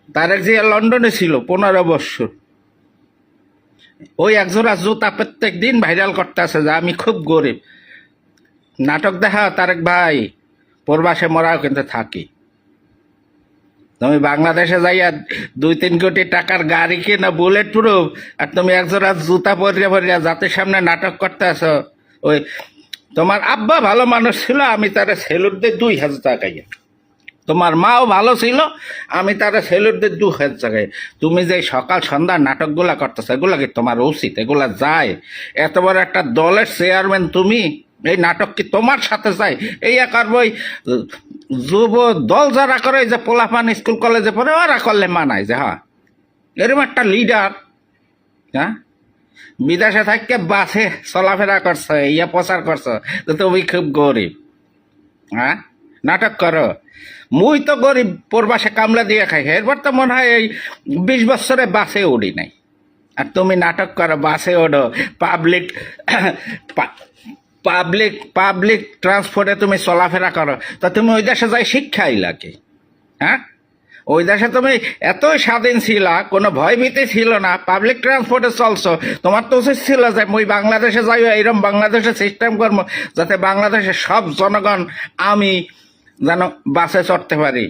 তারেক জিয়া লন্ডনে ছিল 15 বছর। ওই একজোড়া জুতা প্রত্যেক দিন ভাইরাল করতেছে যে আমি খুব গরিব। নাটক দেখা তারেক ভাই, প্রবাসে মরাও কিন্তু থাকি। তুমি বাংলাদেশে যাইয়া 2-3 কোটি টাকার গাড়ি কিনা বুলেট প্রুফ, আর তুমি একজোড়া জুতা পরিয়া পরিয়া জাতির সামনে নাটক করতে আছো। ওই তোমার আব্বা ভালো মানুষ ছিল, আমি তারা সেলুট দিই 2,000 টাকায়। তোমার মাও ভালো ছিল, আমি তারা সেলুট দিই 2,000 টাকায়। তুমি যে সকাল সন্ধ্যা নাটকগুলা করতেছো, এগুলা কি তোমার উচিত? এগুলা যায়? এত বড় একটা দলের চেয়ারম্যান তুমি, এই নাটক কি তোমার সাথে যায়? এই একার বই যুব দল যারা করে, যে পোলাপান স্কুল কলেজে পড়ে, ওরা করলে মানায় যে হ্যাঁ এরকম একটা লিডার। হ্যাঁ, বিদেশে থাকতে বাসে চলাফেরা করছো, ইয়া প্রচার করছো তো তুমি খুব গরিব। হ্যাঁ, নাটক করো। মুই তো গরিব, প্রবাসে কামলা দিয়ে খাই, এরপর তো মনে হয় এই 20 বছরে বাসে উড়ি নাই। আর তুমি নাটক করো বাসে ওঠো, পাবলিক পাবলিক পাবলিক ট্রান্সপোর্টে তুমি চলাফেরা করো। তা তুমি ওই দেশে যাই শিক্ষাই লাগে? হ্যাঁ, ওই দেশে তুমি এতই স্বাধীন ছিল, কোনো ভয়ভীতি ছিল না, পাবলিক ট্রান্সপোর্টে চলছো। তোমার তো উচিত ছিল যে মুই বাংলাদেশে যাই, এইরকম বাংলাদেশে সিস্টেম করবো যাতে বাংলাদেশের সব জনগণ আমি যেন বাসে চড়তে পারি,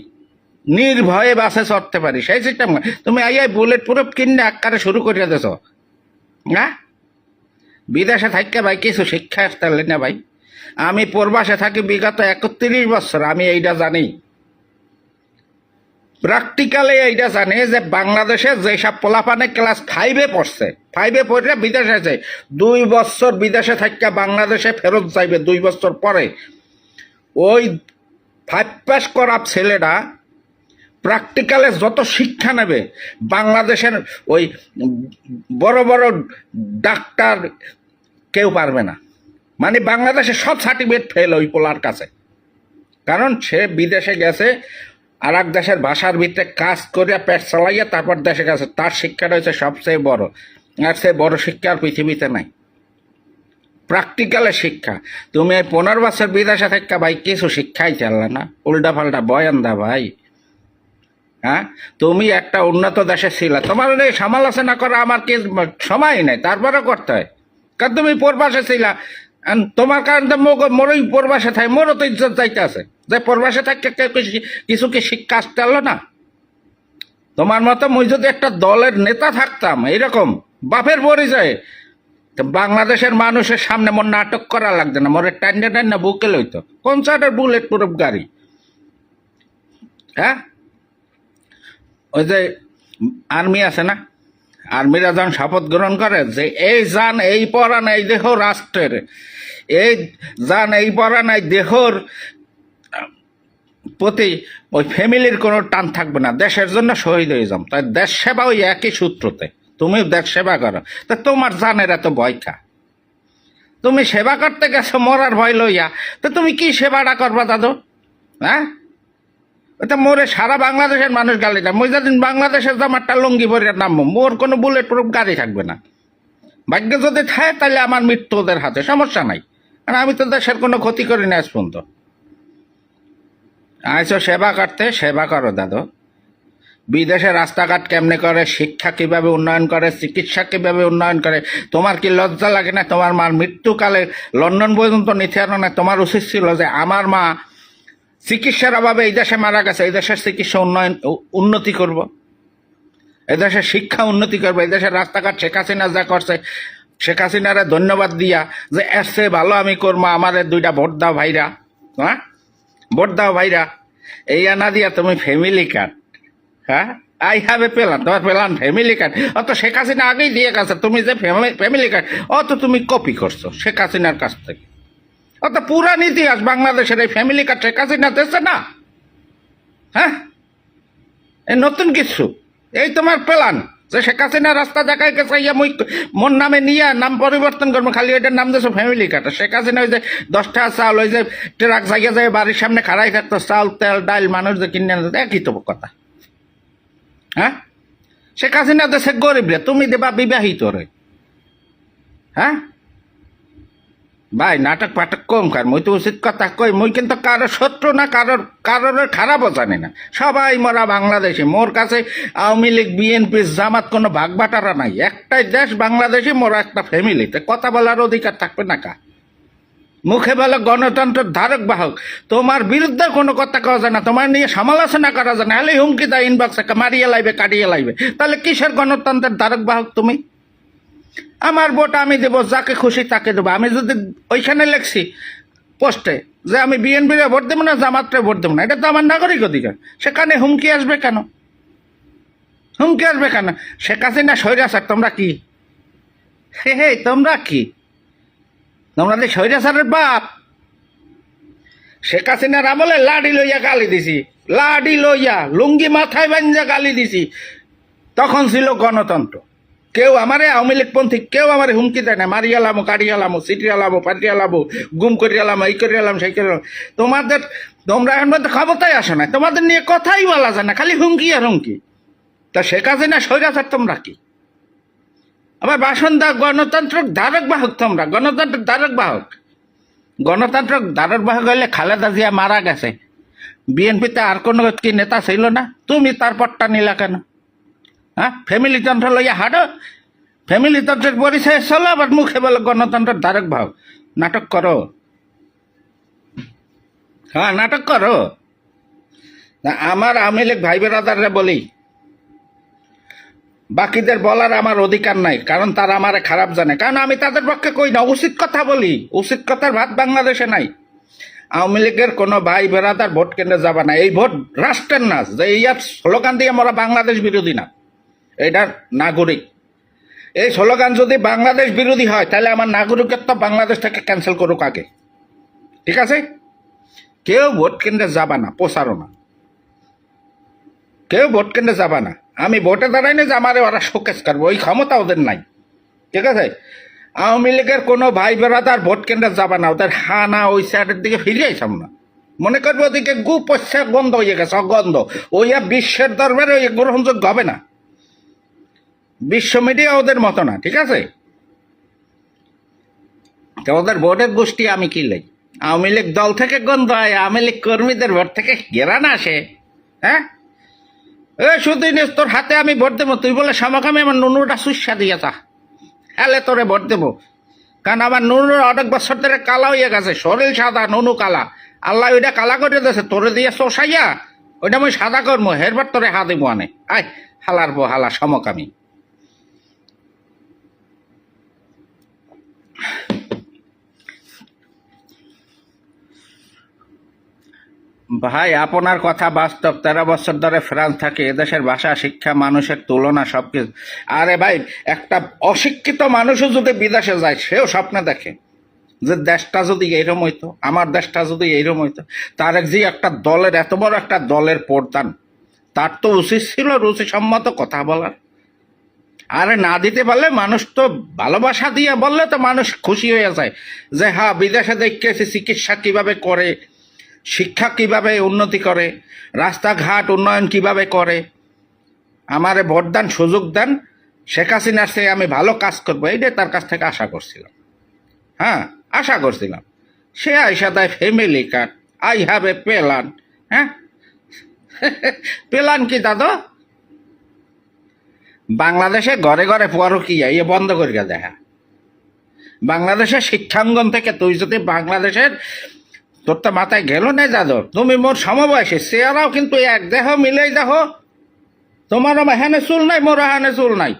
নির্ভয়ে বাসে চড়তে পারি, সেই সিস্টেম। তুমি আইয়াই বুলেট প্রুফ কিনে আকারে শুরু করিয়া দিছ। হ্যাঁ, বিদেশে থাকতে ভাই কিছু শিক্ষা আসতে না ভাই। আমি প্রবাসে থাকি বিগত 31 বছর, আমি এইটা জানি, প্র্যাকটিক্যালি এইটা জানি যে বাংলাদেশে যেসব পোলাপানে ক্লাস 5-এ পড়ছে, 5-এ পড়ে বিদেশে যায়, 2 বছর বিদেশে থাকা বাংলাদেশে ফেরত যাইবে 2 বছর পরে। ওই 5 পাস করা ছেলেটা প্র্যাকটিক্যালে যত শিক্ষা নেবে, বাংলাদেশের ওই বড় বড় ডাক্তার কেউ পারবে না। মানে বাংলাদেশে সব সার্টিফিকেট ফেল ওই পোলার কাছে, কারণ সে বিদেশে গেছে, আর এক দেশের ভাষার ভিতরে কাজ করিয়া পেট চালাইয়া তারপর দেশে গেছে। তার শিক্ষাটা হচ্ছে সবচেয়ে বড়, আর সে বড় শিক্ষা আর পৃথিবীতে নাই, প্র্যাকটিক্যালের শিক্ষা। তুমি এই 15 বছর বিদেশে থাকা ভাই কিছু শিক্ষাই চাললা না, উল্টা পাল্টা বয়ান দা ভাই। হ্যাঁ, তুমি একটা উন্নত দেশে ছিল, তোমার সমালোচনা করা আমার কি সময় নেই, তারপরে করতে হয়। কারণ তুমি প্রবাসে ছিলা, তোমার কারণ তো মোরই প্রবাসে থাকে, মোরও তো ইজ্জত যাইতে আছে যে প্রবাসে থাকে কিছু কি শিক্ষা আসতে পারলো না। তোমার মতো মুই যদি একটা দলের নেতা থাকতাম এইরকম বাপের পরিচয়ে, তো বাংলাদেশের মানুষের সামনে মোর নাটক করা লাগতো না, মোরে টান্না টান্না বুকে লইতো কনসার্টের বুলেট প্রুফ গাড়ি। হ্যাঁ, ওই যে আর্মি আছে না, আর্মিরা যখন শপথ গ্রহণ করে যে এই যান এই পরাণ এই দেহ রাষ্ট্রের, এই যান এই পরাণ এই দেহর প্রতি ওই ফ্যামিলির কোনো টান থাকবে না, দেশের জন্য শহীদ হয়ে যাম। তাই দেশ সেবা ওই একই সূত্রতে, তুমি দেশ সেবা করো। তা তোমার জানের এত ভয় খা, তুমি সেবা করতে গেছো মরার ভয় লইয়া, তো তুমি কি সেবাটা করবা দাদু? হ্যাঁ, ওটা মোরে সারা বাংলাদেশের মানুষ গালি দেয়। মই যেদিন বাংলাদেশের জামারটা লুঙ্গি পরে নামবো, মোর কোনো বুলেট প্রুফ গাড়ি থাকবে না। ভাগ্য যদি থাকে তাহলে আমার মৃত্যু ওদের হাতে, সমস্যা নাই, কারণ আমি তো দেশের কোনো ক্ষতি করি না আজ পর্যন্ত। আইসো সেবা করতে, সেবা করো দাদু। বিদেশে রাস্তাঘাট কেমনে করে, শিক্ষা কিভাবে উন্নয়ন করে, চিকিৎসা কিভাবে উন্নয়ন করে, তোমার কি লজ্জা লাগে না? তোমার মার মৃত্যুকালে লন্ডন পর্যন্ত নিতে আনো না? তোমার উচিত ছিল যে আমার মা চিকিৎসার অভাবে এই দেশে মারা গেছে, এই দেশের চিকিৎসা উন্নতি করব, এদেশের শিক্ষা উন্নতি করবো, এই দেশের রাস্তাঘাট শেখ হাসিনা যা করছে, শেখ হাসিনারে ধন্যবাদ দিয়া যে এর চেয়ে ভালো আমি করবো, আমাদের 2টা ভোট দাও ভাইরা। হ্যাঁ, ভোট দাও ভাইরা। এই আনা দিয়া তুমি ফ্যামিলি কার্ড, হ্যাঁ আই হ্যাভ এ প্ল্যান, তোমার প্ল্যান ফ্যামিলি কার্ড, অত শেখ হাসিনা আগেই দিয়ে গেছে। তুমি যে ফ্যামিলি কার্ড অত তুমি কপি করছো শেখ হাসিনার কাছ থেকে। অত পুরান ইতিহাস বাংলাদেশের এই ফ্যামিলি কার্ড শেখ হাসিনা দিচ্ছে না। হ্যাঁ, এই নতুন কিছু, এই তোমার প্ল্যান যে শেখ হাসিনা রাস্তা দেখাই গেছে, ইয়া মুই মোর নামে নিয়ে নাম পরিবর্তন করবো, খালি ওইটার নাম দিয়েছো ফ্যামিলি কার্ড। শেখ হাসিনা ওই যে 10টা চাউল, ওই যে ট্রাক জায়গা যায় বাড়ির সামনে খাড়াই থাকতো, চাউল তেল ডাল মানুষ যে কিনে আনতো, একই তো কথা। হ্যাঁ, শেখ হাসিনা দেশে গরিব রে, তুমি দেবা বিবাহিত রে। হ্যাঁ, ভাই নাটক পাটক কম কার, মুই তো উচিত কথা কই। মুই কিন্তু কারোর শত্রু না, কারোর খারাপও জানি না। সবাই মোরা বাংলাদেশি। মোর কাছে আওয়ামী লীগ, বিএনপি, জামাত কোনো ভাগ বাটারা নাই। একটাই দেশ বাংলাদেশি, মোরা একটা ফ্যামিলিতে। কথা বলার অধিকার থাকবে না কা? মুখে বলে গণতন্ত্রের ধারক বাহক, তোমার বিরুদ্ধে কোনো কথা কওয়া যায় না, তোমার নিয়ে সমালোচনা করা যায় না, হলে হুমকি দেয় ইনবক্সে, মারিয়ে লাইবে, কাটিয়ে লাইবে। তাহলে কিসের গণতন্ত্রের ধারক বাহক তুমি? আমার ভোট আমি দেবো, যাকে খুশি তাকে দেবো। আমি যদি ওইখানে লেখছি পোস্টে যে আমি বিএনপিরে ভোট দেবো না, জামাতরে ভোট দেবো না, এটা তো আমার নাগরিক অধিকার। সেখানে হুমকি আসবে কেন? হুমকি আসবে কেন? শেখ হাসিনা স্বৈরাচার, তোমরা কি? হে তোমরা কি? তোমরা যে স্বৈরাচারের বাপ। শেখ হাসিনার আমলে লাডি লইয়া গালি দিছি, লাডি লইয়া লুঙ্গি মাথায় বাঞ্জা গালি দিছি। তখন ছিল গণতন্ত্র। কেউ আমারে আওয়ামী লীগপন্থী কেউ আমার হুমকি দেয় না, মারিয়ালামো, কাটিয়ালামো, সিটিয়ালামো, পাটিয়ালামো, গুম করিয়ালাম, এই করিয়ালাম, সেই করিয়ালাম। তোমরা এখন মধ্যে ক্ষমতায় আসো না, তোমাদের নিয়ে কথাই বলা যায় না, খালি হুমকি আর হুমকি। তা শেখ হাসিনা স্বৈরাচার, তোমরা কি? আবার বাসন্দা গণতন্ত্রের ধারক বাহক। তোমরা গণতন্ত্রের ধারক বাহক। গণতন্ত্র ধারক বাহক হইলে খালেদা জিয়া মারা গেছে, বিএনপিতে আর কোনো কি নেতা ছিল না, তুমি তার পট্টা নিলা কেন? হ্যাঁ, ফ্যামিলি তন্ত্র লইয়া হাঁটো, ফ্যামিলি তন্ত্রের পরিচয় চলো, আবার মুখে বলো গণতন্ত্রের ধারক বাহক। নাটক করো, হ্যাঁ নাটক করো। আমার আওয়ামী লীগ ভাই বেরাদাররা বলি, বাকিদের বলার আমার অধিকার নাই, কারণ তারা আমারে খারাপ জানে। কারণ আমি তাদের পক্ষে কই না, উচিত কথা বলি। উচিত কথার ভাত বাংলাদেশে নাই। আওয়ামী লীগের কোনো ভাই বেরাদার ভোট কেন্দ্রে যাবে না। এই ভোট রাষ্ট্রের না, যে ইয়ার স্লোগান দিয়ে আমরা বাংলাদেশ বিরোধী না, এটার নাগরিক। এই স্লোগান যদি বাংলাদেশ বিরোধী হয়, তাহলে আমার নাগরিকত্ব বাংলাদেশ থেকে ক্যান্সেল করুক আগে, ঠিক আছে? কেউ ভোট কেন্দ্রে যাবা না, প্রচারণা। কেউ ভোট কেন্দ্রে যাবা না। আমি ভোটে দাঁড়াই না যে আমারে ওরা শোকেস করবো, ওই ক্ষমতা ওদের নাই, ঠিক আছে? আওয়ামী লীগের কোনো ভাই বেড়াদার ভোট কেন্দ্রে যাবা না, ওদের হানা ওই সাইডের দিকে ফিরে আইসাম না। মনে করবে ওদিকে গু পয়সা গন্ধ হয়ে গেছে, অগন্ধ। ওই বিশ্বের দরবারে ওই গ্রহণযোগ্য হবে না। বিশ্ব মিডিয়া ওদের মতো না, ঠিক আছে? তো ওদের ভোটের গোষ্ঠী আমি কি লাই? আওয়ামী লীগ দল থেকে গন্ধ হয়, আওয়ামী লীগ কর্মীদের ভোট থেকে গেরান আসে। হ্যাঁ, শুধু তোর হাতে আমি ভোট দেবো, তুই বলে সামাকামে আমার নুনুটা সুস্বা দিয়ে চা, হ্যালে তোরে ভোট দেবো। কারণ আমার নুনুর অনেক বছর ধরে কালা হয়ে গেছে, শরীর সাদা, নুনু কালা। আল্লাহ ওইটা কালা করে দিয়েছে, তোরে দিয়ে চোষাইয়া ওইটা আমি সাদা করবো, হেরবার তোরে হা দেবো আনে। আয় হালার বো হালা সমকামী। ভাই আপনার কথা বাস্তব। 13 বছর ধরে ফ্রান্স থাকে, এদেশের ভাষা, শিক্ষা, মানুষের তুলনা, সবকিছু। আরে ভাই, একটা অশিক্ষিত মানুষও যদি বিদেশে যায়, সেও স্বপ্নে দেখে যে দেশটা যদি এইরকম হইতো, আমার দেশটা যদি এইরকম হইতো। তারেক জি একটা দলের, এত বড় একটা দলের প্রধান, তার তো উচিত ছিল রুচিসম্মত কথা বলার। আরে না দিতে পারলে মানুষ তো ভালোবাসা দিয়ে বললে তো মানুষ খুশি হয়ে যায় যে হ্যাঁ, বিদেশে দেখেছি চিকিৎসা কিভাবে করে, শিক্ষা কিভাবে উন্নতি করে, রাস্তাঘাট উন্নয়ন কিভাবে করে। আমারে ভোট দেন, সুযোগ দেন, শেখ হাসিনার চেয়ে আমি ভালো কাজ করবো, এইটাই তার কাছ থেকে আশা করছিলাম। হ্যাঁ, আশা করছিলাম। সে আইসা দেয় family card, I have a plan. হ্যাঁ, প্ল্যান কি দাদা? বাংলাদেশে ঘরে ঘরে পরকীয়া ইয়ে বন্ধ করিয়া দেখা। বাংলাদেশের শিক্ষাঙ্গন থেকে তুই যদি বাংলাদেশের, তোর তো মাথায় গেল না যাদব, তুমি মোর সমবয়সী, চেয়ারাও কিন্তু এক, দেহ মিলেই দেহ। তোমার হেনে চুল নাই, মোর হেনে চুল নাই।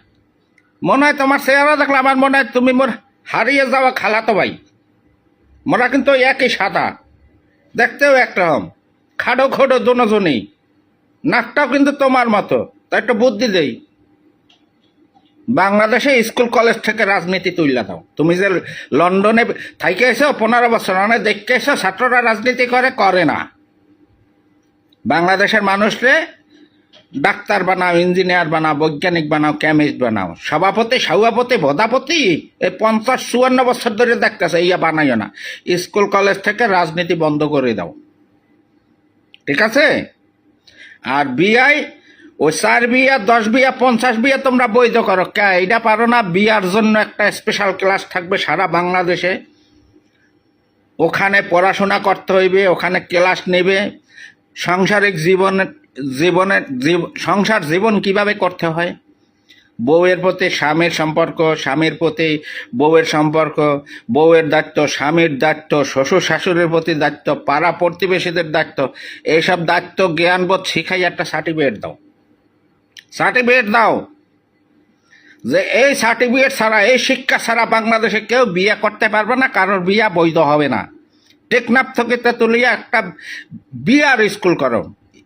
মনে হয় তোমার চেহারা দেখলে আমার মনে হয় তুমি মোর হারিয়ে যাওয়া খালাতো ভাই। মোরা কিন্তু একই সাদা, দেখতেও একরকম, খাডো খোডো দুজনেই। নাকটাও কিন্তু তোমার মতো। তাই একটু বুদ্ধি দেই, বাংলাদেশে স্কুল কলেজ থেকে রাজনীতি তুইলা দাও। তুমি যে লন্ডনে থাইকে এসো 15 বছর, অনেক দেখতে এসো ছাত্ররা রাজনীতি করে না। বাংলাদেশের মানুষরে ডাক্তার বানাও, ইঞ্জিনিয়ার বানাও, বৈজ্ঞানিক বানাও, কেমিস্ট বানাও, সভাপতি, সভাপতি, ভোদাপতি। এই 50-54 বছর ধরে দেখতেছে, ইয়া বানাইও না। স্কুল কলেজ থেকে রাজনীতি বন্ধ করে দাও, ঠিক আছে? আর বিয়াই ওই 4 বিয়া, 10 বিয়া, 50 বিয়া তোমরা বৈধ করো কে? এইটা পারো না? বিয়ার জন্য একটা স্পেশাল ক্লাস থাকবে সারা বাংলাদেশে। ওখানে পড়াশোনা করতে হইবে, ওখানে ক্লাস নেবে, সাংসারিক সংসার জীবন কিভাবে করতে হয়, বউয়ের প্রতি স্বামীর সম্পর্ক, স্বামীর প্রতি বউয়ের সম্পর্ক, বউয়ের দায়িত্ব, স্বামীর দায়িত্ব, শ্বশুর শাশুড়ির প্রতি দায়িত্ব, পাড়া প্রতিবেশীদের দায়িত্ব, এইসব দায়িত্ব জ্ঞানবোধ শিখাই একটা সার্টিফিকেট দাও। সার্টিফিকেট দাও যে এই সার্টিফিকেট ছাড়া, এই শিক্ষা ছাড়া বাংলাদেশে কেউ বিয়ে করতে পারবে না, কারোর বিয়া বৈধ হবে না। টেকনাফ থেকে তেতুলিয়া একটা বিয়ার স্কুল করো,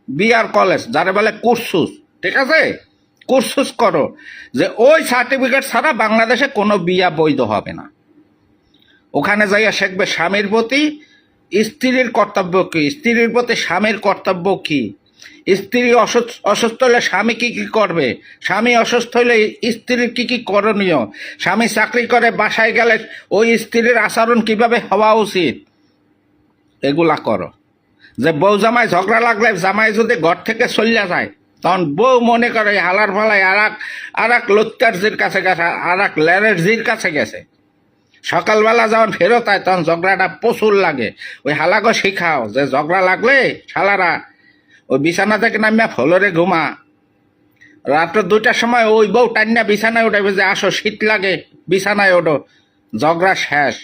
বিয়ার কলেজ, যারা বলে কুরসুস, ঠিক আছে, কুরসুস করো, যে ওই সার্টিফিকেট ছাড়া বাংলাদেশে কোনো বিয়া বৈধ হবে না। ওখানে যাইয়া শিখবে স্বামীর প্রতি স্ত্রীর কর্তব্য কি, স্ত্রীর প্রতি স্বামীর কর্তব্য কি, স্ত্রী অসুস্থ হলে স্বামী কি কি করবে, স্বামী অসুস্থ হলে স্ত্রীর কি কি করণীয়, স্বামী চাকরি করে বাসায় গেলে ওই স্ত্রীর আচরণ কিভাবে হওয়া উচিত, এগুলা করো। যে বউ জামাই ঝগড়া লাগলে, জামাই যদি ঘর থেকে চলিয়া যায়, তখন বউ মনে করে হালার ফালায় আর এক লত্যারজির কাছে গেছে, আর এক ল্যারেরজির কাছে গেছে। সকালবেলা যখন ফেরত হয় তখন ঝগড়াটা প্রচুর লাগে। ওই হালাকে শিখাও যে ঝগড়া লাগলে শালারা ওই বিছানা থেকে নামিয়া ফ্লোরে ঘুমা, রাত্র 2টার সময় ওই বউ টান্না বিছানায় উঠাবে যে আসো শীত লাগে বিছানায় ওঠো, ঝগড়া শেষ।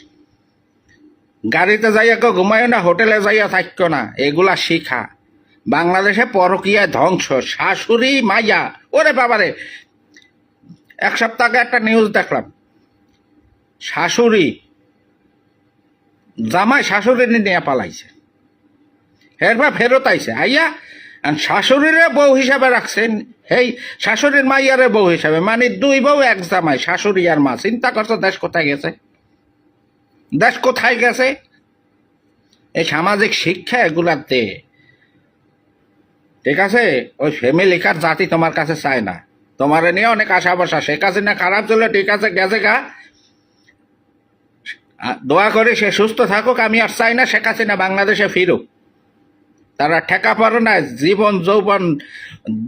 গাড়িতে যাইয়া কেউ ঘুমাইও না, হোটেলে যাইয়া থাকতো না, এগুলা শিখা। বাংলাদেশে পরকীয়া ধ্বংস, শাশুড়ি মাইয়া, ওরে বাবারে, এক সপ্তাহ আগে একটা নিউজ দেখলাম, শাশুড়ি জামাই শাশুড়ি নিয়ে পালাইছে, এরপর ফেরত আইছে, আইয়া শাশুড়িরে বউ হিসাবে রাখছেন, হেই শাশুড়ির মাইয়ারে বউ হিসাবে, মানে 2 বউ 1 জামাই, শাশুড়ি আর মা। চিন্তা করছো দেশ কোথায় গেছে, দেশ কোথায় গেছে? এই সামাজিক শিক্ষা এগুলাতে, ঠিক আছে? ওই ফ্যামিলি কার জাতি তোমার কাছে চায় না, তোমার নিয়ে অনেক আশা বসা। শেখ হাসিনা খারাপ চলে, ঠিক আছে, গেছে গা, দোয়া করে সে সুস্থ থাকুক। আমি আর চাই না শেখ হাসিনা বাংলাদেশে ফিরুক। তারা ঠেকা পড়ে না, জীবন যৌবন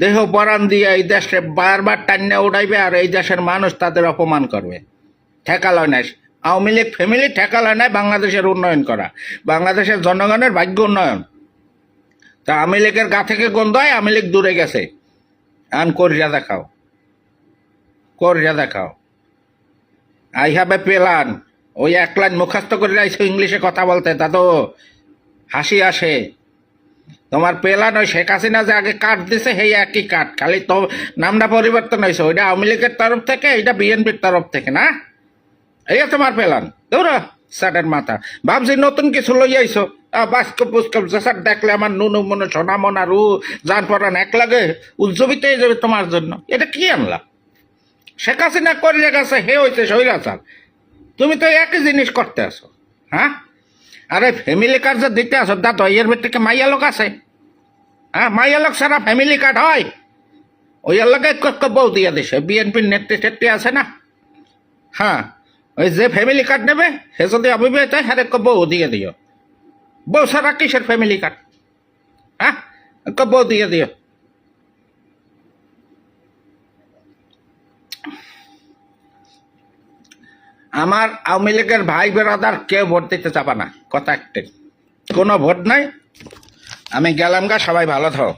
দেহ পরাণ দিয়ে এই দেশে বারবার টান্না উঠাইবে, আর এই দেশের মানুষ তাদের অপমান করবে। ঠেকা লয় নাই আওয়ামী লীগ ফ্যামিলি, ঠেকা লয় নাই বাংলাদেশের উন্নয়ন করা, বাংলাদেশের জনগণের ভাগ্য উন্নয়ন। তা আওয়ামী লীগের গা থেকে গন্ধ হয়, আওয়ামী লীগ দূরে গেছে, আন করিয়া দেখাও, করিয়া দেখাও। আই হ্যাভ এ প্ল্যান, ওই 1 লাইন মুখস্থ করে রাইছো ইংলিশে কথা বলতে, তা তো হাসি আসে। তোমার প্ল্যান ওই শেখ হাসিনা যে আগে কাট দিছে, সেই একই কাট, খালি তো নামটা পরিবর্তন হয়েছে। ওইটা আওয়ামী লীগের তরফ থেকে, এইটা বিএনপির তরফ থেকে, না? এই তোমার প্ল্যান, দৌড়া স্যারের মাথা। ভাবছি নতুন কিছু লই আইছো, বাস্কপ বুস্কপ স্যার দেখলে আমার নুনু মনে সোনা মন আর জান পড়ান এক লাগে, উজ্জীবিত হয়ে যাবে তোমার জন্য। এটা কি আনলা? শেখ হাসিনা করে গেছে, হে হয়েছে স্বৈরাচার, তুমি তো একই জিনিস করতে আসো। হ্যাঁ, আরে ফ্যামিলি কার্ড যে দিতে আসো, দা দইয়ের ভিতরে মাইয়া লোক আছে? হ্যাঁ, মাইয়া লোক সারা ফ্যামিলি কার্ড হয়? ওই এলাকায় বউ দিয়ে দিছে, বিএনপির নেত্রী টেট্রি আছে না? হ্যাঁ, ওই যে ফ্যামিলি কার্ড নেবে, সে যদি অবিবাহিত হয়, হ্যাঁ বউ দিয়ে দিও। বউ সারা কিসের ফ্যামিলি কার্ড? হ্যাঁ, বউ দিয়ে দিও। আমার আওয়ামী লীগের ভাই বেড়াদার কেউ ভোট দিতে চাপা না, কথা একটাই, কোনো ভোট নাই। আমি গেলাম গা, সবাই ভালো থাকো।